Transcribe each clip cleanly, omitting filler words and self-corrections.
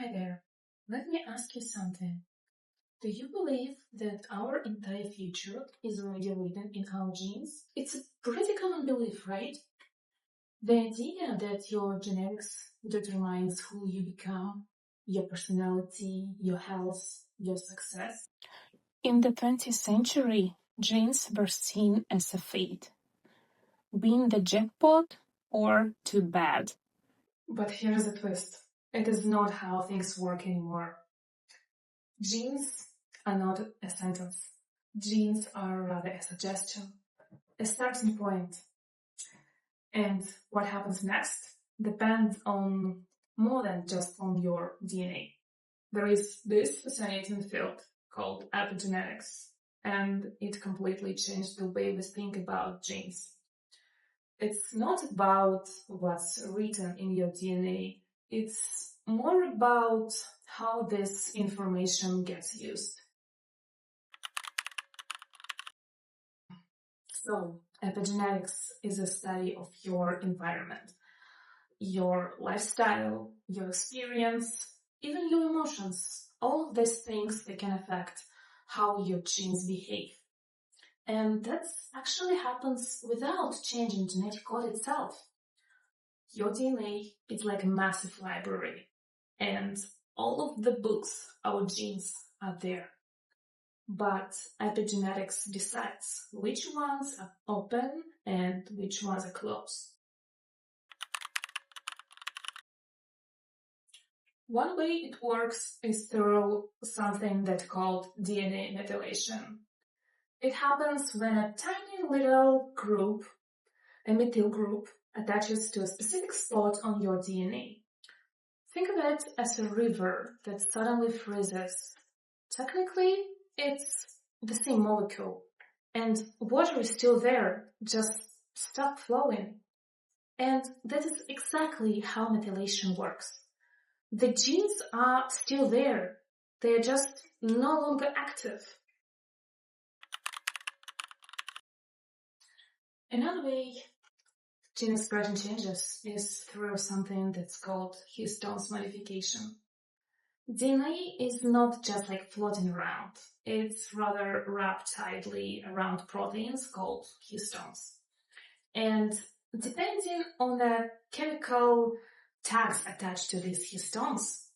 Hi there. Let me ask you something. Do you believe that our entire future is already written in our genes? It's a pretty common belief, right? The idea that your genetics determines who you become, your personality, your health, your success. In the 20th century, genes were seen as a fate. Win the jackpot or too bad. But here's the twist. It is not how things work anymore. Genes are not a sentence. Genes are rather a suggestion, a starting point. And what happens next depends on more than just on your DNA. There is this fascinating field called epigenetics, and it completely changed the way we think about genes. It's not about what's written in your DNA, it's more about how this information gets used. So, epigenetics is a study of your environment, your lifestyle, your experience, even your emotions. All of these things, they can affect how your genes behave. And that actually happens without changing genetic code itself. Your DNA is like a massive library, and all of the books, our genes, are there. But epigenetics decides which ones are open and which ones are closed. One way it works is through something that's called DNA methylation. It happens when a tiny little group, a methyl group, attaches to a specific spot on your DNA. Think of it as a river that suddenly freezes. Technically, it's the same molecule, and water is still there, just stopped flowing. And that is exactly how methylation works. The genes are still there, they are just no longer active. Another way gene expression changes is through something that's called Histone's modification. DNA is not just like floating around. It's rather wrapped tightly around proteins called histones. And depending on the chemical tags attached to these histones,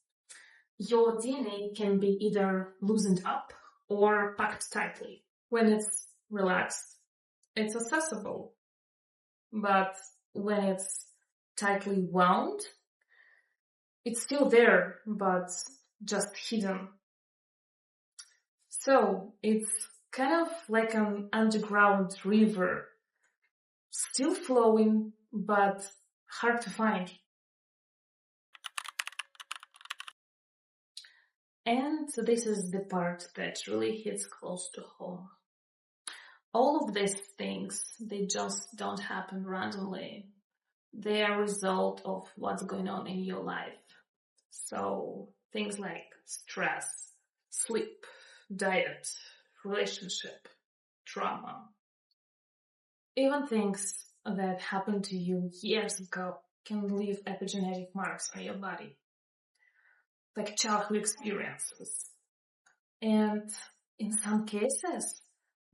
your DNA can be either loosened up or packed tightly. When it's relaxed, it's accessible. But when it's tightly wound, it's still there, but just hidden. So it's kind of like an underground river, still flowing, but hard to find. And this is the part that really hits close to home. All of these things, they just don't happen randomly. They are a result of what's going on in your life. So things like stress, sleep, diet, relationship, trauma. Even things that happened to you years ago can leave epigenetic marks on your body, like childhood experiences. And in some cases,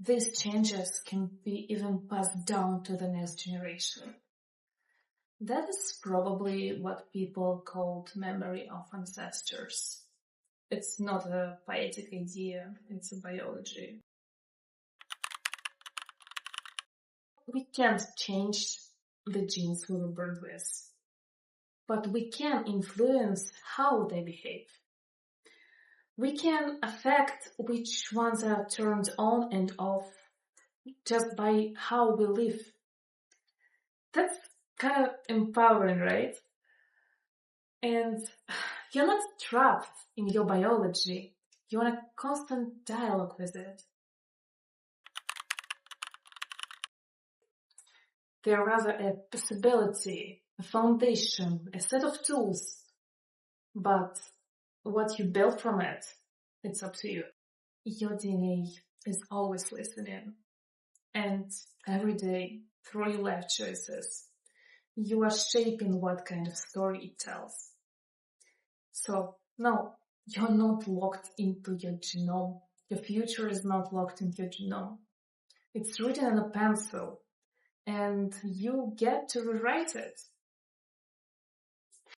these changes can be even passed down to the next generation. That is probably what people called memory of ancestors. It's not a poetic idea, it's a biology. We can't change the genes we were born with, but we can influence how they behave. We can affect which ones are turned on and off just by how we live. That's kind of empowering, right? And you're not trapped in your biology. You're in a constant dialogue with it. They're rather a possibility, a foundation, a set of tools. But what you build from it, it's up to you. Your DNA is always listening. And every day, through your life choices, you are shaping what kind of story it tells. So No, you're not locked into your genome. Your future is not locked into your genome. It's written on a pencil, and you get to rewrite it.